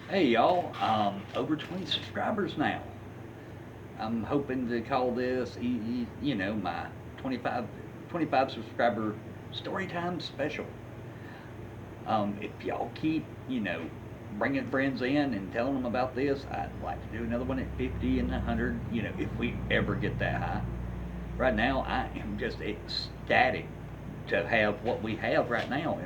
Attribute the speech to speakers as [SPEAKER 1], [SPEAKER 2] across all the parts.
[SPEAKER 1] Hey y'all, over 20 subscribers now. I'm hoping to call this, my 25, 25 subscriber story time special. If y'all keep, bringing friends in and telling them about this, I'd like to do another one at 50 and 100, if we ever get that high. Right now, I am just ecstatic to have what we have right now.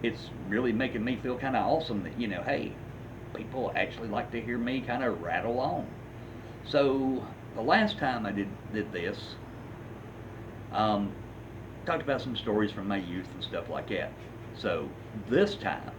[SPEAKER 1] It's really making me feel kind of awesome that, hey, people actually like to hear me kind of rattle on. So the last time I did this, um, talked about some stories from my youth and stuff like that. So this time,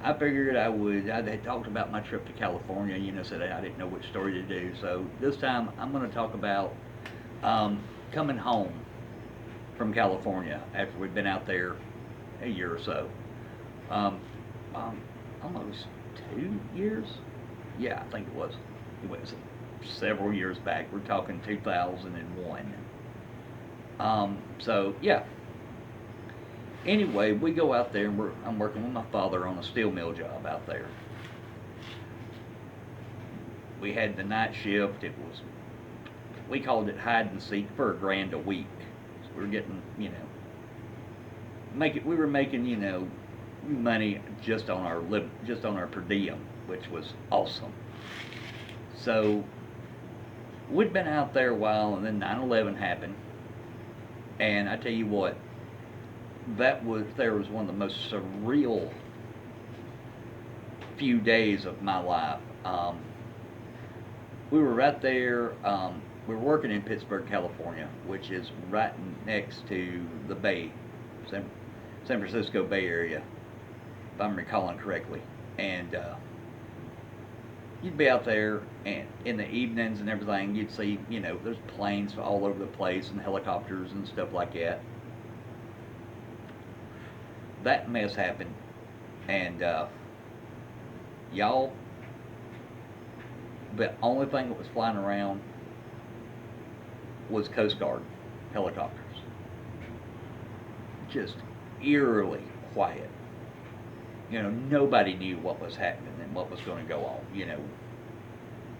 [SPEAKER 1] I figured I would. I had talked about my trip to California. Said I didn't know which story to do. So this time, I'm going to talk about coming home from California after we'd been out there a year or so. Um, um, Almost 2 years. Yeah, I think it was. It was several years back. We're talking 2001. So yeah. Anyway, we go out there and I'm working with my father on a steel mill job out there. We had the night shift. It was, we called it hide and seek for $1,000 a week. So we were getting, we were making, money just on our per diem, which was awesome. So we'd been out there a while, and then 9/11 happened, and I tell you what, there was one of the most surreal few days of my life. We were right there. We were working in Pittsburgh, California, which is right next to the Bay, San, San Francisco Bay Area, if I'm recalling correctly. And you'd be out there, and in the evenings and everything, you'd see, there's planes all over the place and helicopters and stuff like that. That mess happened, and y'all, the only thing that was flying around was Coast Guard helicopters. Just eerily quiet. Nobody knew what was happening and what was going to go on.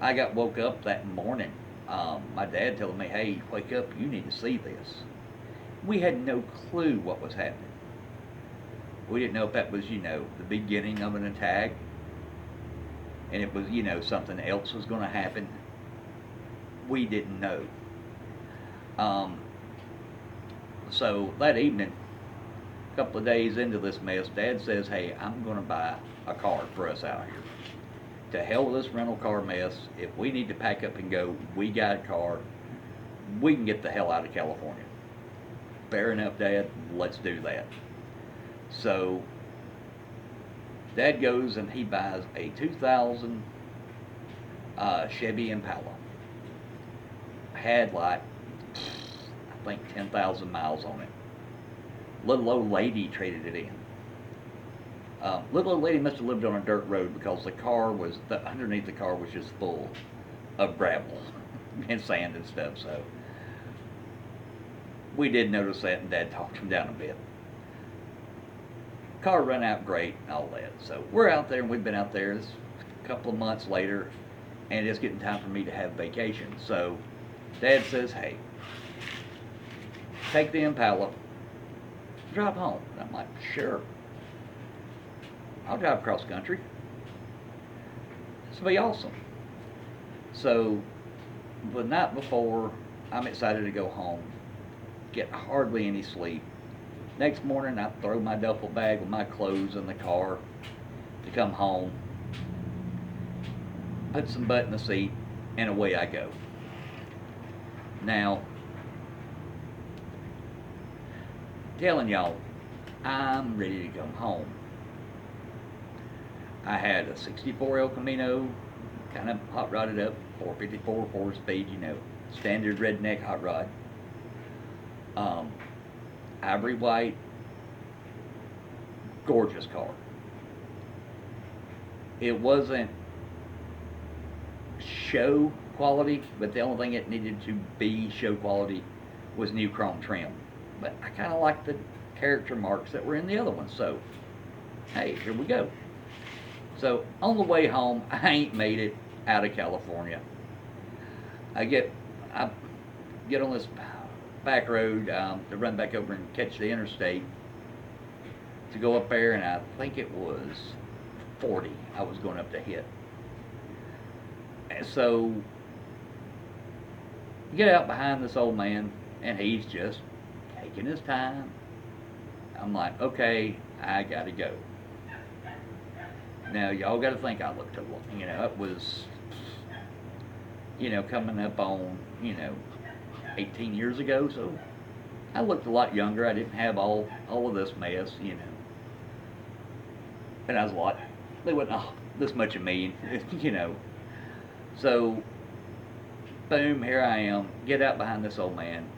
[SPEAKER 1] I got woke up that morning. My dad telling me, "Hey, wake up! You need to see this." We had no clue what was happening. We didn't know if that was, the beginning of an attack, and it was, something else was going to happen. We didn't know. Um, so that evening, a couple of days into this mess, Dad says, "Hey, I'm going to buy a car for us out here. To hell with this rental car mess. If we need to pack up and go, we got a car. We can get the hell out of California." Fair enough, Dad. Let's do that. So Dad goes and he buys a 2000 Chevy Impala. Had like, I think, 10,000 miles on it. Little old lady traded it in. Little old lady must have lived on a dirt road because underneath the car was just full of gravel and sand and stuff. So we did notice that, and Dad talked him down a bit. Car run out great and all that. So we're out there, and we've been out there. It's a couple of months later, and it's getting time for me to have vacation. So Dad says, "Hey, take the Impala, drive home." And I'm like, "Sure, I'll drive cross country. This will be awesome." So the night before, I'm excited to go home. Get hardly any sleep. Next morning, I throw my duffel bag with my clothes in the car to come home, put some butt in the seat, and away I go. Now, telling y'all, I'm ready to come home. I had a 64 El Camino, kind of hot rodded up, 454, 4-speed, standard redneck hot rod. Ivory white, gorgeous car. It wasn't show quality, but the only thing it needed to be show quality was new chrome trim. But I kind of liked the character marks that were in the other one, so hey, here we go. So on the way home, I ain't made it out of California. I get I get on this back road to run back over and catch the interstate to go up there, and I think it was 40 I was going up to hit. And so get out behind this old man, and he's just taking his time. I'm like, okay, I gotta go. Now y'all gotta think I looked a lot, it was, coming up on, 18 years ago, so I looked a lot younger. I didn't have all of this mess. And I was like, they wasn't this much of me, So, boom, here I am. Get out behind this old man.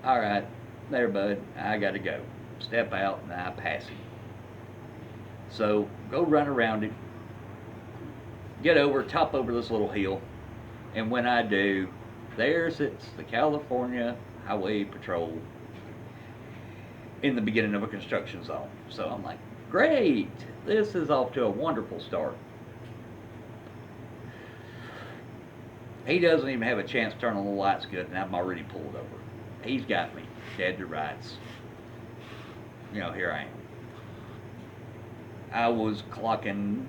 [SPEAKER 1] All right, there, bud. I gotta go. Step out, and I pass him. So, go run around him. Get top over this little hill. And when I do, there sits the California Highway Patrol in the beginning of a construction zone. So I'm like, great, this is off to a wonderful start. He doesn't even have a chance to turn on the lights good, and I'm already pulled over. He's got me dead to rights. Here I am. I was clocking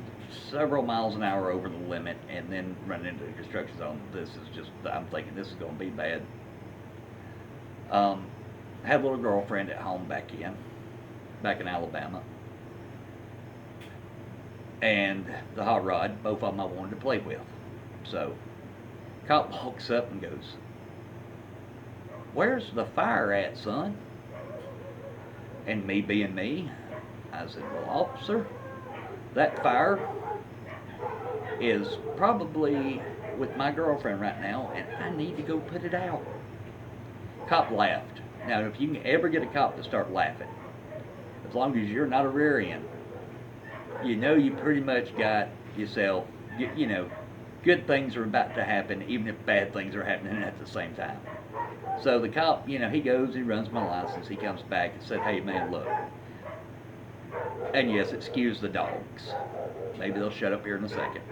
[SPEAKER 1] several miles an hour over the limit and then running into the construction zone. I'm thinking this is going to be bad. I had a little girlfriend at home back in Alabama. And the hot rod, both of them I wanted to play with. So, cop walks up and goes, "Where's the fire at, son?" And me being me, I said, "Well, officer, that fire is probably with my girlfriend right now, and I need to go put it out." Cop laughed. Now, if you can ever get a cop to start laughing, as long as you're not a rear end, you pretty much got yourself, good things are about to happen, even if bad things are happening at the same time. So the cop, he goes, he runs my license, he comes back and said, "Hey man, look." And yes, excuse the dogs. Maybe they'll shut up here in a second.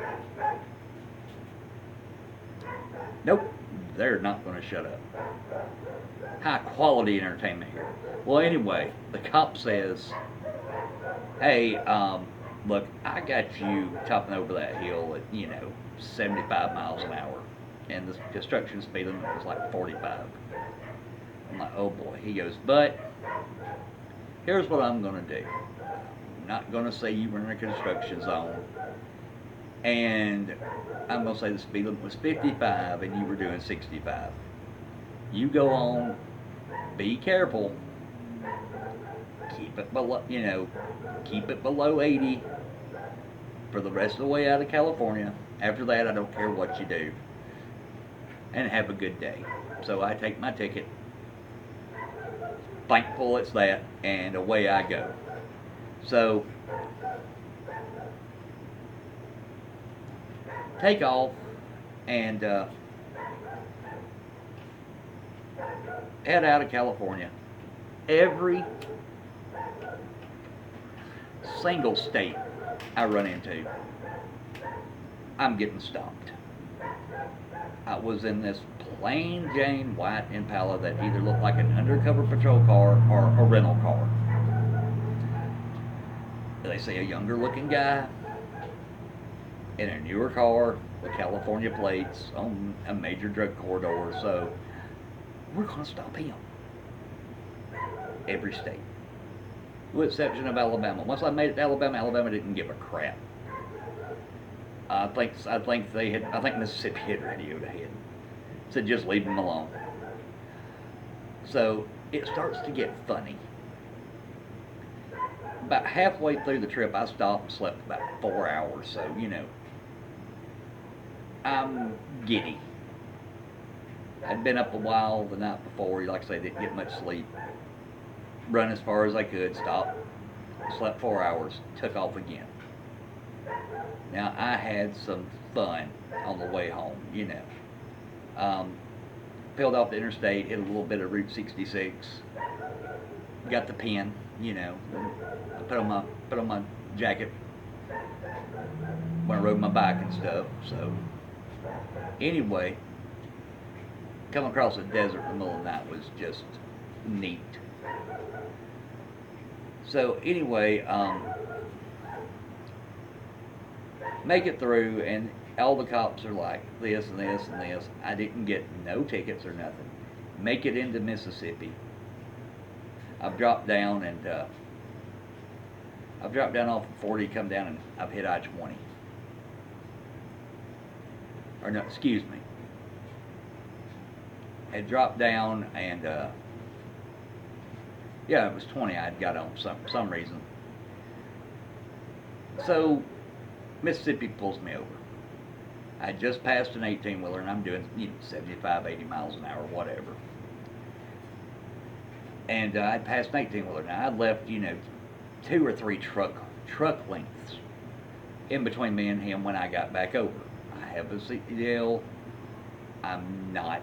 [SPEAKER 1] Nope, they're not going to shut up. High quality entertainment here. Well, anyway, the cop says, "Hey, look, I got you topping over that hill at, 75 miles an hour. And the construction speed limit was like 45. I'm like, oh boy. He goes, "But here's what I'm going to do. I'm not going to say you were in a construction zone. And I'm going to say the speed limit was 55 and you were doing 65. You go on, be careful, keep it below 80 for the rest of the way out of California. After that, I don't care what you do. And have a good day." So I take my ticket, thankful it's that, and away I go. So, take off and head out of California. Every single state I run into, I'm getting stopped. I was in this plain Jane white Impala that either looked like an undercover patrol car or a rental car. They say a younger looking guy in a newer car with California plates on a major drug corridor, so we're going to stop him. Every state, with the exception of Alabama. Once I made it to Alabama, Alabama didn't give a crap. I think Mississippi had radioed ahead. Said just leave them alone. So it starts to get funny. About halfway through the trip, I stopped and slept about 4 hours. So, I'm giddy. I'd been up a while the night before. Like I say, didn't get much sleep. Run as far as I could, stopped, slept 4 hours, took off again. Now, I had some fun on the way home, Peeled off the interstate, hit a little bit of Route 66, got the pin, put on my jacket, when I rode my bike and stuff. So anyway, coming across the desert in the middle of the night was just neat. So anyway, make it through, and all the cops are like this and this and this. I didn't get no tickets or nothing. Make it into Mississippi. I've dropped down and I've dropped down off of 40, come down, and I've hit I-20. Or no, excuse me. Had dropped down and yeah, it was 20 I'd got on some reason. So Mississippi pulls me over. I just passed an 18-wheeler and I'm doing 75, 80 miles an hour, whatever. And I'd passed an 18-wheeler. Now I'd left, 2 or 3 truck lengths in between me and him when I got back over. I have a CDL. I'm not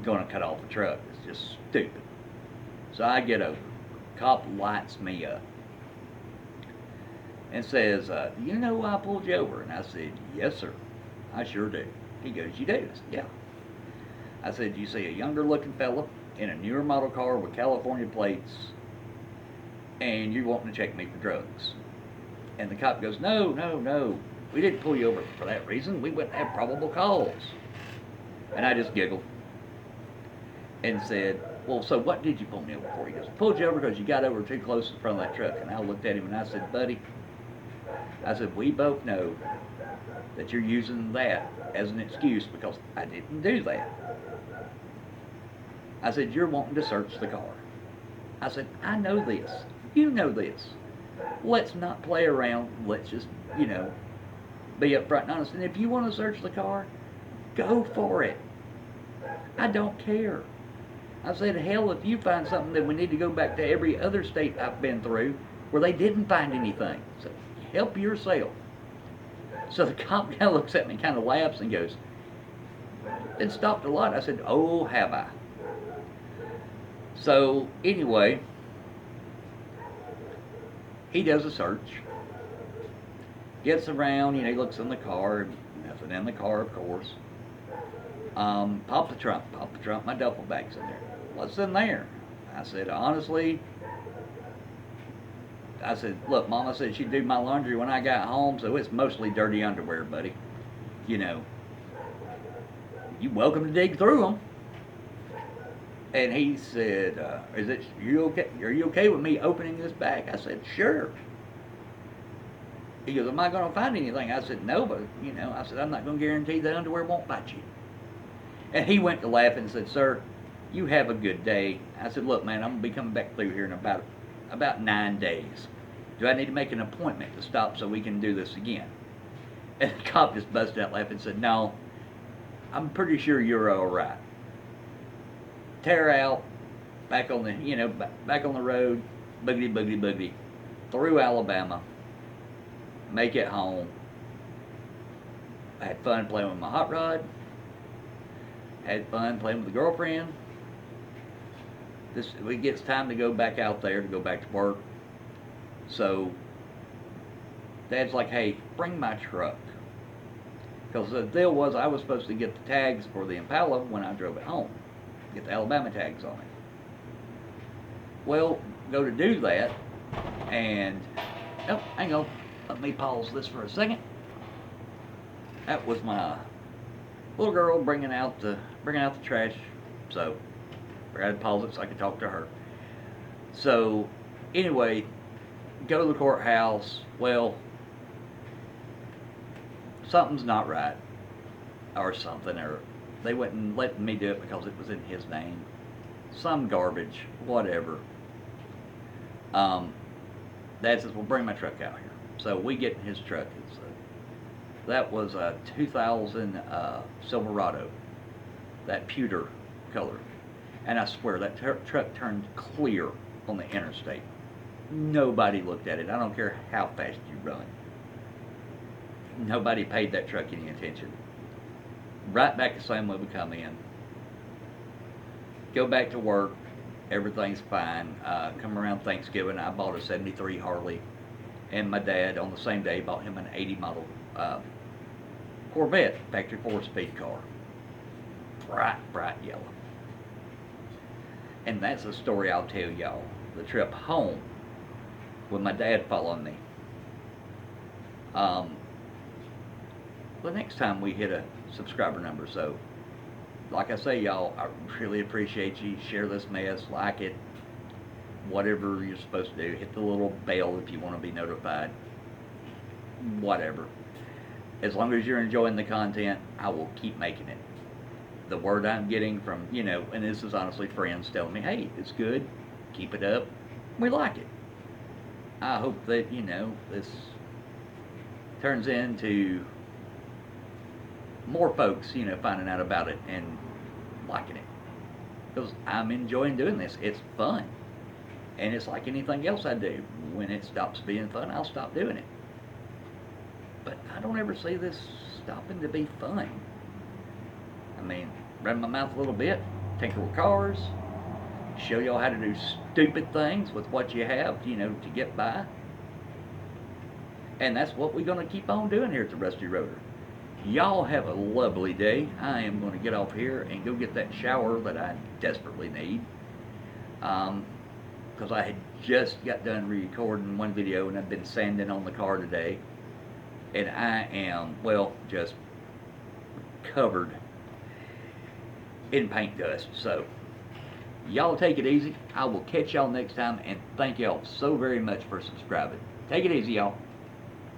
[SPEAKER 1] gonna cut off the truck. It's just stupid. So I get over. Cop lights me up and says, "Do you know why I pulled you over?" And I said, "Yes, sir. I sure do." He goes, "You do?" I said, "Yeah." I said, "You see a younger looking fella in a newer model car with California plates, and you're wanting to check me for drugs?" And the cop goes, "No, no, no. We didn't pull you over for that reason. We wouldn't have probable cause." And I just giggled and said, "Well, so what did you pull me over for?" He goes, "Pulled you over because you got over too close in front of that truck." And I looked at him and I said, "Buddy," I said, "we both know that you're using that as an excuse because I didn't do that." I said, "You're wanting to search the car." I said, "I know this. You know this. Let's not play around. Let's just, be upfront and honest. And if you want to search the car, go for it. I don't care." I said, "Hell, if you find something, then we need to go back to every other state I've been through where they didn't find anything. So help yourself." So the cop kind of looks at me, kind of laughs and goes, "Been stopped a lot." I said, "Oh, have I?" So anyway, he does a search, gets around, he looks in the car, nothing in the car, of course. Pop the trunk, my duffel bag's in there. "What's in there?" I said, "Honestly," I said, "Look, Mama said she'd do my laundry when I got home, so it's mostly dirty underwear, buddy. You're welcome to dig through them." And he said, "You okay? Are you okay with me opening this bag?" I said, "Sure." He goes, "Am I going to find anything?" I said, "No, but, I said, I'm not going to guarantee the underwear won't bite you." And he went to laugh and said, "Sir, you have a good day." I said, "Look, man, I'm going to be coming back through here in about 9 days. Do I need to make an appointment to stop so we can do this again?" And the cop just busted out laughing and said, "No, I'm pretty sure you're all right. Tear out, back on the, back on the road, boogity, boogity, boogity, through Alabama, make it home. I had fun playing with my hot rod. Had fun playing with the girlfriend. It gets time to go back out there, to go back to work. So Dad's like, "Hey, bring my truck." Because the deal was I was supposed to get the tags for the Impala when I drove it home. Get the Alabama tags on it. Well, go to do that, and, oh, hang on. Let me pause this for a second. That was my little girl bringing out the trash. So I had to pause it so I could talk to her. So anyway, go to the courthouse. Well, something's not right, or something, or they wouldn't let me do it because it was in his name. Some garbage, whatever. Dad says, "Well, bring my truck out here." So we get in his truck. That was a 2000 Silverado, that pewter color. And I swear, that truck turned clear on the interstate. Nobody looked at it. I don't care how fast you run. Nobody paid that truck any attention. Right back the same way we come in. Go back to work. Everything's fine. Come around Thanksgiving, I bought a '73 Harley And my dad, on the same day, bought him an 80 model Corvette, factory 4-speed car. Bright yellow. And that's a story I'll tell y'all. The trip home with my dad following me. The next time we hit a subscriber number. So, like I say, y'all, I really appreciate you. Share this mess, like it, whatever you're supposed to do. Hit the little bell if you want to be notified. Whatever. As long as you're enjoying the content, I will keep making it. The word I'm getting from, and this is honestly friends telling me, hey, it's good, keep it up, we like it. I hope that, this turns into more folks, finding out about it and liking it. Because I'm enjoying doing this. It's fun. And it's like anything else I do. When it stops being fun, I'll stop doing it. But I don't ever see this stopping to be fun. I mean, run my mouth a little bit, tinker with cars, show y'all how to do stupid things with what you have, to get by. And that's what we're going to keep on doing here at the Rusty Roader. Y'all have a lovely day. I am going to get off here and go get that shower that I desperately need. Because I had just got done recording one video and I've been sanding on the car today. And I am, just covered in paint dust. So, y'all take it easy. I will catch y'all next time, and thank y'all so very much for subscribing. Take it easy, y'all.